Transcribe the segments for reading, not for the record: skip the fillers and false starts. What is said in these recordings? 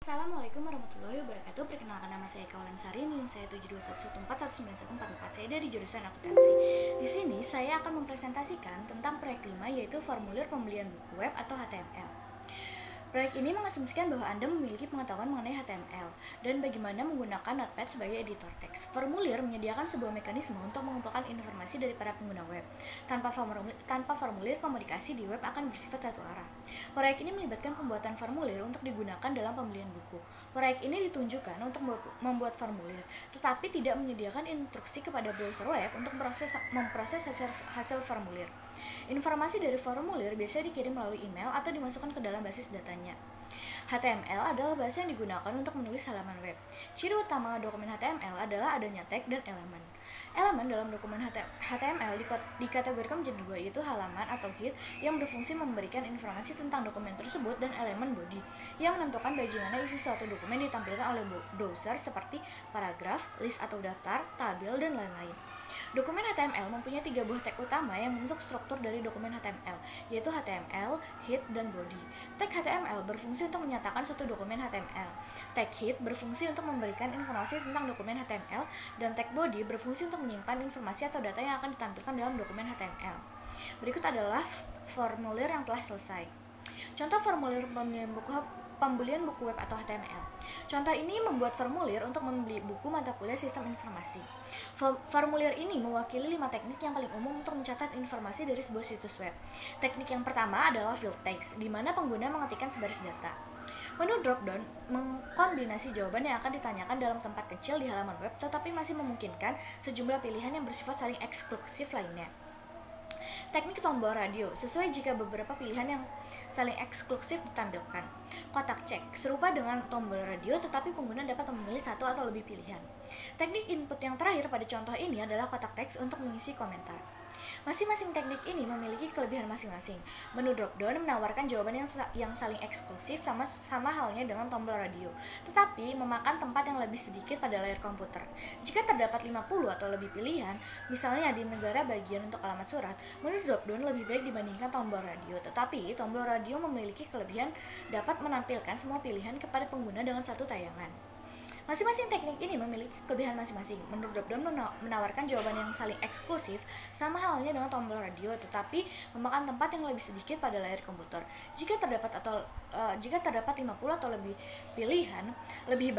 Assalamualaikum warahmatullahi wabarakatuh. Perkenalkan, nama saya Kaulan Sari, NIM saya 721141944. Saya dari jurusan akuntansi. Di sini saya akan mempresentasikan tentang proyek 5, yaitu formulir pembelian buku web atau HTML. Proyek ini mengasumsikan bahwa Anda memiliki pengetahuan mengenai HTML dan bagaimana menggunakan Notepad sebagai editor teks. Formulir menyediakan sebuah mekanisme untuk mengumpulkan informasi dari para pengguna web. Tanpa formulir, komunikasi di web akan bersifat satu arah. Proyek ini melibatkan pembuatan formulir untuk digunakan dalam pembelian buku. Proyek ini ditunjukkan untuk membuat formulir, tetapi tidak menyediakan instruksi kepada browser web untuk memproses hasil formulir. Informasi dari formulir biasanya dikirim melalui email atau dimasukkan ke dalam basis datanya. HTML adalah bahasa yang digunakan untuk menulis halaman web. Ciri utama dokumen HTML adalah adanya tag dan elemen. Elemen dalam dokumen HTML dikategorikan menjadi dua, yaitu halaman atau head yang berfungsi memberikan informasi tentang dokumen tersebut, dan elemen body yang menentukan bagaimana isi suatu dokumen ditampilkan oleh browser seperti paragraf, list atau daftar, tabel, dan lain-lain. Dokumen HTML mempunyai 3 buah tag utama yang membentuk struktur dari dokumen HTML, yaitu HTML, head, dan body. Tag HTML berfungsi untuk menyatakan suatu dokumen HTML. Tag head berfungsi untuk memberikan informasi tentang dokumen HTML, dan tag body berfungsi untuk menyimpan informasi atau data yang akan ditampilkan dalam dokumen HTML. Berikut adalah formulir yang telah selesai. Contoh formulir pembelian buku web atau HTML. Contoh ini membuat formulir untuk membeli buku mata kuliah sistem informasi. Formulir ini mewakili 5 teknik yang paling umum untuk mencatat informasi dari sebuah situs web. Teknik yang pertama adalah field text, di mana pengguna mengetikkan sebaris data. Menu drop-down mengkombinasi jawaban yang akan ditanyakan dalam tempat kecil di halaman web, tetapi masih memungkinkan sejumlah pilihan yang bersifat saling eksklusif lainnya. Teknik tombol radio, sesuai jika beberapa pilihan yang saling eksklusif ditampilkan. Kotak cek, serupa dengan tombol radio tetapi pengguna dapat memilih satu atau lebih pilihan. Teknik input yang terakhir pada contoh ini adalah kotak teks untuk mengisi komentar. Masing-masing teknik ini memiliki kelebihan masing-masing. Menu drop-down menawarkan jawaban yang saling eksklusif sama halnya dengan tombol radio, tetapi memakan tempat yang lebih sedikit pada layar komputer. Jika terdapat 50 atau lebih pilihan, misalnya di negara bagian untuk alamat surat, menu drop-down lebih baik dibandingkan tombol radio, tetapi tombol radio memiliki kelebihan dapat menampilkan semua pilihan kepada pengguna dengan satu tayangan. Masing-masing teknik ini memiliki kelebihan masing-masing. Menu drop-down menawarkan jawaban yang saling eksklusif sama halnya dengan tombol radio, tetapi memakan tempat yang lebih sedikit pada layar komputer. Jika terdapat 50 atau lebih pilihan, lebih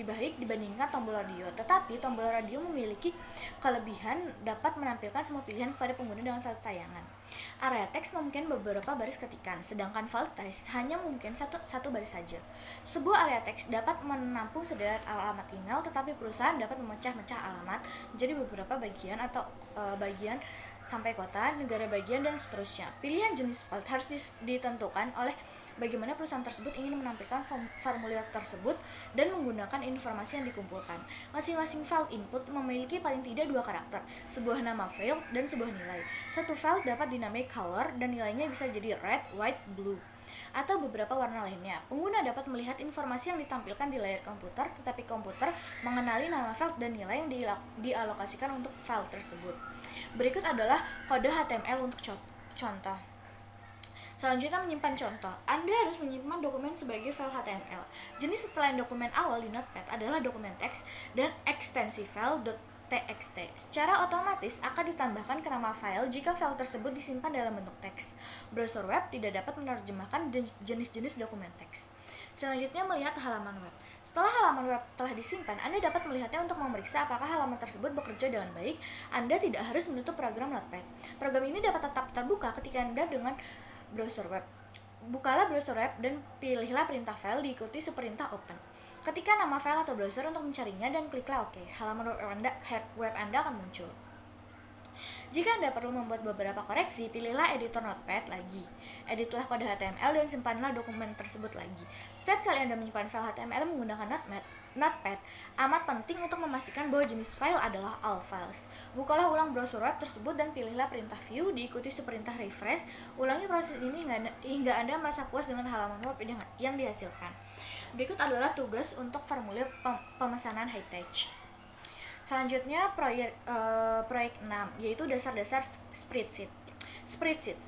baik dibandingkan tombol radio. Tetapi tombol radio memiliki kelebihan dapat menampilkan semua pilihan kepada pengguna dengan satu tayangan. Area teks memungkinkan beberapa baris ketikan, sedangkan file text hanya mungkin satu baris saja. Sebuah area teks dapat menampung sederet alamat email, tetapi perusahaan dapat memecah-mecah alamat menjadi beberapa bagian atau bagian sampai kota, negara bagian, dan seterusnya. Pilihan jenis file harus ditentukan oleh bagaimana perusahaan tersebut ingin menampilkan formulir tersebut dan menggunakan informasi yang dikumpulkan. Masing-masing file input memiliki paling tidak 2 karakter, sebuah nama file dan sebuah nilai. Satu file dapat dinamai color dan nilainya bisa jadi red, white, blue, atau beberapa warna lainnya. Pengguna dapat melihat informasi yang ditampilkan di layar komputer, tetapi komputer mengenali nama file dan nilai yang dialokasikan untuk file tersebut. Berikut adalah kode HTML untuk contoh. Selanjutnya, menyimpan contoh. Anda harus menyimpan dokumen sebagai file HTML. Jenis setelan dokumen awal di Notepad adalah dokumen teks dan ekstensi file .txt. Secara otomatis akan ditambahkan ke nama file jika file tersebut disimpan dalam bentuk teks. Browser web tidak dapat menerjemahkan jenis-jenis dokumen teks. Selanjutnya, melihat halaman web. Setelah halaman web telah disimpan, Anda dapat melihatnya untuk memeriksa apakah halaman tersebut bekerja dengan baik. Anda tidak harus menutup program Notepad. Program ini dapat tetap terbuka ketika Anda dengan browser web. Bukalah browser web dan pilihlah perintah file diikuti seperintah open. Ketika nama file atau browser untuk mencarinya dan kliklah OK. Halaman web Anda akan muncul. Jika Anda perlu membuat beberapa koreksi, pilihlah editor Notepad lagi. Editlah kode HTML dan simpanlah dokumen tersebut lagi. Setiap kali Anda menyimpan file HTML menggunakan Notepad, amat penting untuk memastikan bahwa jenis file adalah all files. Bukalah ulang browser web tersebut dan pilihlah perintah view diikuti seperintah refresh. Ulangi proses ini hingga Anda merasa puas dengan halaman web yang dihasilkan. Berikut adalah tugas untuk formulir pemesanan high-tech. Selanjutnya, proyek 6, yaitu dasar-dasar spreadsheet. Spreadsheet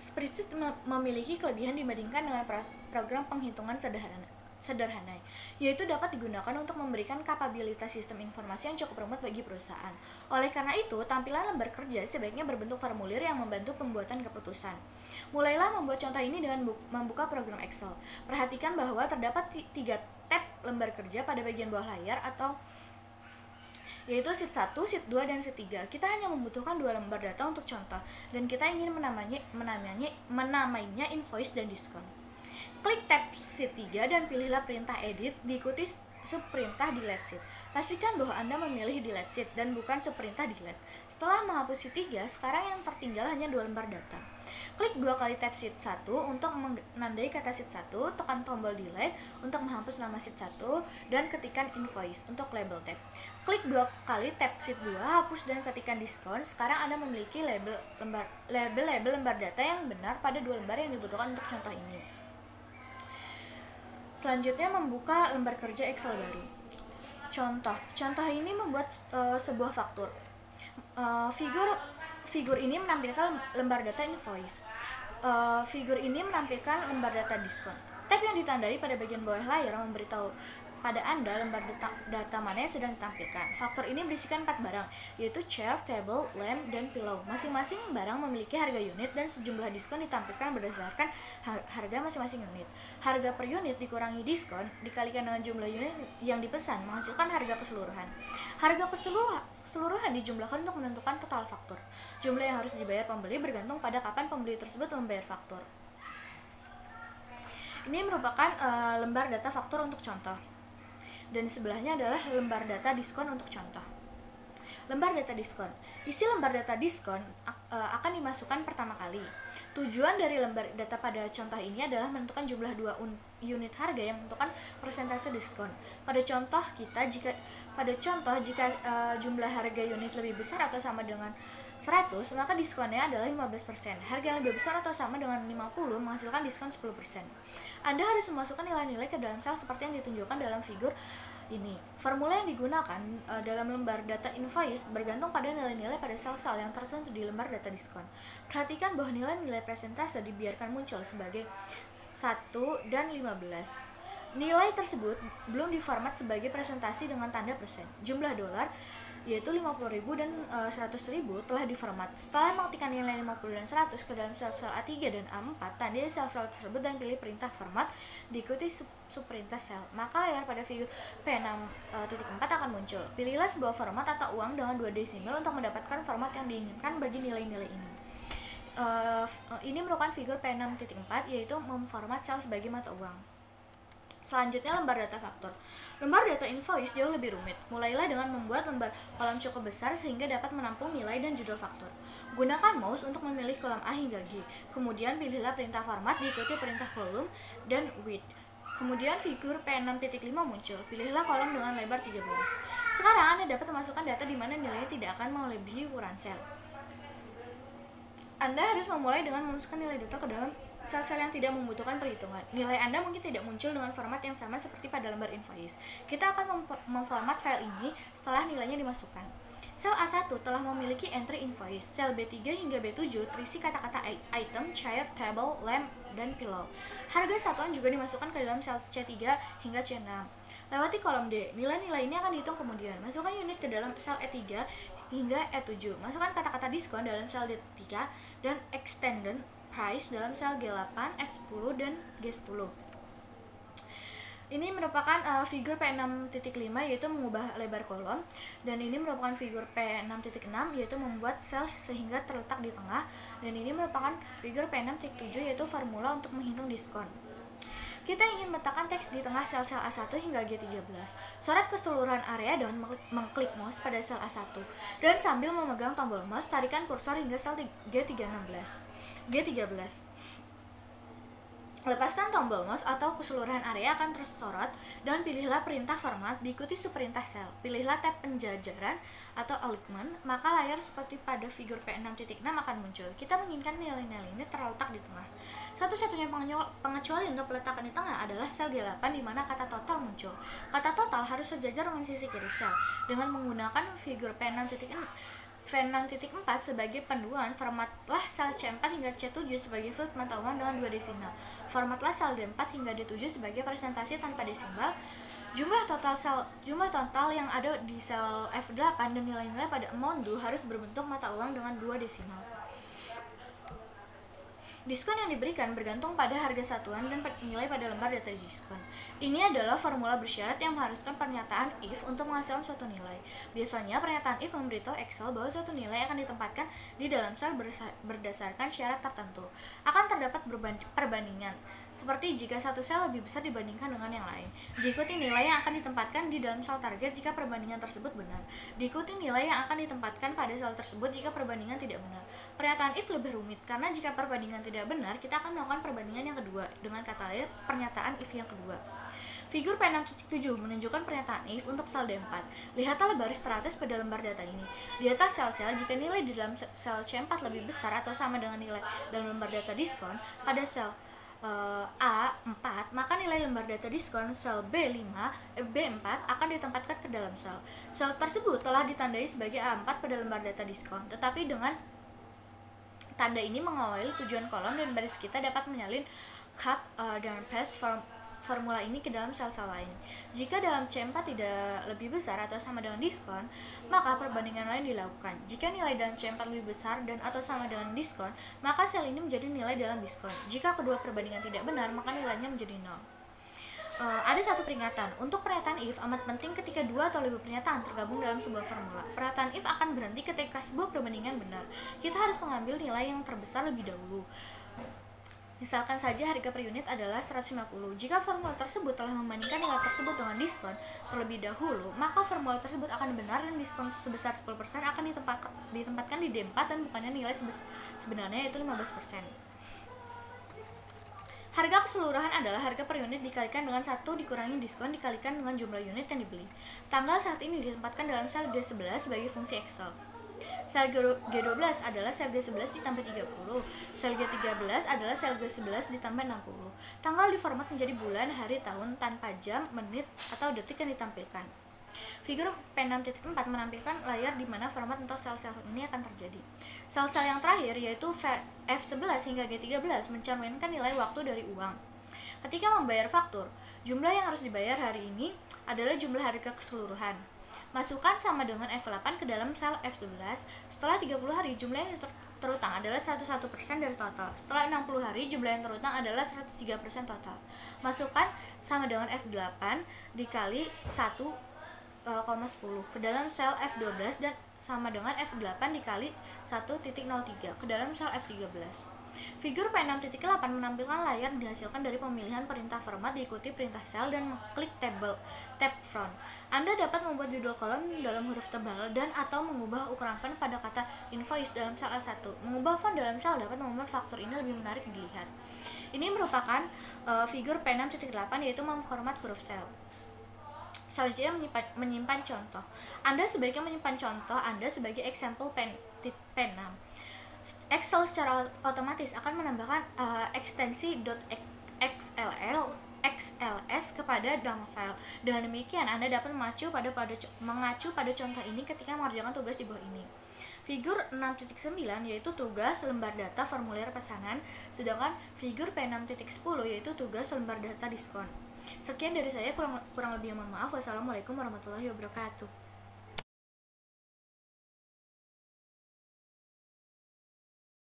memiliki kelebihan dibandingkan dengan program penghitungan sederhana, yaitu dapat digunakan untuk memberikan kapabilitas sistem informasi yang cukup rumit bagi perusahaan. Oleh karena itu, tampilan lembar kerja sebaiknya berbentuk formulir yang membantu pembuatan keputusan. Mulailah membuat contoh ini dengan membuka program Excel. Perhatikan bahwa terdapat 3 tab lembar kerja pada bagian bawah layar yaitu sheet 1, sheet 2, dan sheet 3. Kita hanya membutuhkan 2 lembar data untuk contoh, dan kita ingin menamainya invoice dan diskon. Klik tab sheet 3 dan pilihlah perintah edit, diikuti subperintah delete sheet. Pastikan bahwa Anda memilih delete sheet dan bukan subperintah delete. Setelah menghapus sheet 3, sekarang yang tertinggal hanya 2 lembar data. Klik 2 kali tab sheet 1 untuk menandai kata sheet 1, tekan tombol delete untuk menghapus nama sheet 1, dan ketikkan invoice untuk label tab. Klik 2 kali tab sheet 2, hapus dan ketikkan diskon. Sekarang Anda memiliki label lembar data yang benar pada 2 lembar yang dibutuhkan untuk contoh ini. Selanjutnya, membuka lembar kerja Excel baru. Contoh ini membuat sebuah faktur. Figur ini menampilkan lembar data invoice. Figur ini menampilkan lembar data diskon. Tab yang ditandai pada bagian bawah layar memberitahu pada Anda lembar data mana yang sedang ditampilkan. Faktur ini berisikan 4 barang, yaitu chair, table, lamp, dan pillow. Masing-masing barang memiliki harga unit dan sejumlah diskon ditampilkan berdasarkan harga masing-masing unit. Harga per unit dikurangi diskon dikalikan dengan jumlah unit yang dipesan menghasilkan harga keseluruhan. Harga keseluruhan dijumlahkan untuk menentukan total faktur. Jumlah yang harus dibayar pembeli bergantung pada kapan pembeli tersebut membayar faktur. Ini merupakan lembar data faktur untuk contoh. Dan sebelahnya adalah lembar data diskon untuk contoh. Lembar data diskon. Isi lembar data diskon akan dimasukkan pertama kali. Tujuan dari lembar data pada contoh ini adalah menentukan jumlah 2 unit harga yang menentukan persentase diskon. Pada contoh jika jumlah harga unit lebih besar atau sama dengan 100, maka diskonnya adalah 15%. Harga yang lebih besar atau sama dengan 50 menghasilkan diskon 10%. Anda harus memasukkan nilai-nilai ke dalam sel seperti yang ditunjukkan dalam figur ini. Formula yang digunakan dalam lembar data invoice bergantung pada nilai-nilai pada sel-sel yang tertentu di lembar data diskon. Perhatikan bahwa nilai-nilai persentase dibiarkan muncul sebagai 1 dan 15. Nilai tersebut belum diformat sebagai presentasi dengan tanda persen. Jumlah dolar yaitu 50.000 dan 100.000 telah diformat. Setelah mengetikkan nilai 50 dan 100 ke dalam sel-sel A3 dan A4, tandai sel-sel tersebut dan pilih perintah format, diikuti subperintah sel. Maka layar pada figur P6.4 akan muncul. Pilihlah sebuah format atau uang dengan 2 desimal untuk mendapatkan format yang diinginkan bagi nilai-nilai ini. Ini merupakan figur P6.4, yaitu memformat sel sebagai mata uang. Selanjutnya, lembar data faktur. Lembar data invoice jauh lebih rumit. Mulailah dengan membuat lembar kolom cukup besar sehingga dapat menampung nilai dan judul faktur. Gunakan mouse untuk memilih kolom A hingga G. Kemudian pilihlah perintah format diikuti perintah volume dan width. Kemudian figur P6.5 muncul. Pilihlah kolom dengan lebar 13. Sekarang Anda dapat memasukkan data di mana nilainya tidak akan melebihi ukuran sel. Anda harus memulai dengan memasukkan nilai data ke dalam sel-sel yang tidak membutuhkan perhitungan. Nilai Anda mungkin tidak muncul dengan format yang sama seperti pada lembar invoice. Kita akan memformat file ini setelah nilainya dimasukkan. Sel A1 telah memiliki entry invoice. Sel B3 hingga B7 terisi kata-kata item, chair, table, lamp, dan pillow. Harga satuan juga dimasukkan ke dalam sel C3 hingga C6. Lewati kolom D. Nilai-nilai ini akan dihitung kemudian. Masukkan unit ke dalam sel E3 hingga E7. Masukkan kata-kata diskon dalam sel D3 dan extended price dalam sel G8, F10, dan G10. Ini merupakan figur P6.5, yaitu mengubah lebar kolom, dan ini merupakan figur P6.6, yaitu membuat sel sehingga terletak di tengah, dan ini merupakan figur P6.7, yaitu formula untuk menghitung diskon. Kita ingin meletakkan teks di tengah sel-sel A1 hingga G13. Sorot keseluruhan area dengan mengklik mouse pada sel A1, dan sambil memegang tombol mouse, tarikan kursor hingga sel G13. Lepaskan tombol mouse atau keseluruhan area akan tersorot dan pilihlah perintah format diikuti subperintah sel. Pilihlah tab penjajaran atau alignment, maka layar seperti pada figur P6.6 akan muncul. Kita menginginkan nilai-nilai ini terletak di tengah. Satu-satunya pengecualian untuk peletakan di tengah adalah sel G8 di mana kata total muncul. Kata total harus sejajar dengan sisi kiri sel. Dengan menggunakan figur P6.6 V6.4 sebagai panduan, formatlah sel C4 hingga C7 sebagai field mata uang dengan 2 desimal. Formatlah sel D4 hingga D7 sebagai presentasi tanpa desimal. Jumlah total yang ada di sel F8 dan nilai-nilai pada amount due harus berbentuk mata uang dengan 2 desimal. Diskon yang diberikan bergantung pada harga satuan dan nilai pada lembar data diskon. Ini adalah formula bersyarat yang mengharuskan pernyataan if untuk menghasilkan suatu nilai. Biasanya pernyataan if memberitahu Excel bahwa suatu nilai akan ditempatkan di dalam sel berdasarkan syarat tertentu. Akan terdapat perbandingan, seperti jika satu sel lebih besar dibandingkan dengan yang lain. Diikuti nilai yang akan ditempatkan di dalam sel target jika perbandingan tersebut benar. Diikuti nilai yang akan ditempatkan pada sel tersebut jika perbandingan tidak benar. Pernyataan if lebih rumit karena jika perbandingan tidak benar, kita akan melakukan perbandingan yang kedua. Dengan kata lain, pernyataan if yang kedua. Figur P6.7 menunjukkan pernyataan if untuk sel D4. Lihatlah baris teratas pada lembar data ini. Di atas sel-sel, jika nilai di dalam sel C4 lebih besar atau sama dengan nilai dalam lembar data diskon pada sel A4, maka nilai lembar data diskon sel B4 akan ditempatkan ke dalam sel. Sel tersebut telah ditandai sebagai A4 pada lembar data diskon, tetapi dengan tanda ini mengawali tujuan kolom dan baris kita dapat menyalin cut dan paste formula ini ke dalam sel-sel lain. Jika dalam C4 tidak lebih besar atau sama dengan diskon, maka perbandingan lain dilakukan. Jika nilai dalam C4 lebih besar dan atau sama dengan diskon, maka sel ini menjadi nilai dalam diskon. Jika kedua perbandingan tidak benar, maka nilainya menjadi 0. Ada satu peringatan. Untuk pernyataan if amat penting ketika dua atau lebih pernyataan tergabung dalam sebuah formula. Pernyataan if akan berhenti ketika sebuah perbandingan benar. Kita harus mengambil nilai yang terbesar lebih dahulu. Misalkan saja harga per unit adalah 150. Jika formula tersebut telah membandingkan nilai tersebut dengan diskon terlebih dahulu, maka formula tersebut akan benar dan diskon sebesar 10% akan ditempatkan di D4 dan bukannya nilai sebenarnya yaitu 15%. Harga keseluruhan adalah harga per unit dikalikan dengan 1 dikurangi diskon dikalikan dengan jumlah unit yang dibeli. Tanggal saat ini ditempatkan dalam sel G11 sebagai fungsi Excel. Sel G12 adalah sel G11 ditambah 30. Sel G13 adalah sel G11 ditambah 60. Tanggal diformat menjadi bulan, hari, tahun tanpa jam, menit, atau detik yang ditampilkan. Figur P6.4 menampilkan layar di mana format untuk sel-sel ini akan terjadi. Sel-sel yang terakhir yaitu F11 hingga G13 mencerminkan nilai waktu dari uang. Ketika membayar faktur, jumlah yang harus dibayar hari ini adalah jumlah harga keseluruhan. Masukkan sama dengan F8 ke dalam sel F11. Setelah 30 hari, jumlah yang terutang adalah 101% dari total. Setelah 60 hari, jumlah yang terutang adalah 103% total. Masukkan sama dengan F8 dikali 1,10 ke dalam sel F12 dan sama dengan F8 dikali 1,03 ke dalam sel F13. Figur P6.8 menampilkan layar dihasilkan dari pemilihan perintah format diikuti perintah sel dan klik tab font. Anda dapat membuat judul kolom dalam huruf tebal dan atau mengubah ukuran font pada kata invoice dalam sel A1. Mengubah font dalam sel dapat membuat faktur ini lebih menarik dilihat. Ini merupakan figur P6.8 yaitu memformat huruf sel. Selanjutnya menyimpan contoh. Anda sebaiknya menyimpan contoh Anda sebagai example P6. Excel secara otomatis akan menambahkan ekstensi .xls kepada nama file. Dengan demikian, Anda dapat mengacu pada contoh ini ketika mengerjakan tugas di bawah ini. Figur 6.9 yaitu tugas lembar data formulir pesanan, sedangkan figur P6.10 yaitu tugas lembar data diskon. Sekian dari saya, kurang lebihnya mohon maaf. Wassalamualaikum warahmatullahi wabarakatuh.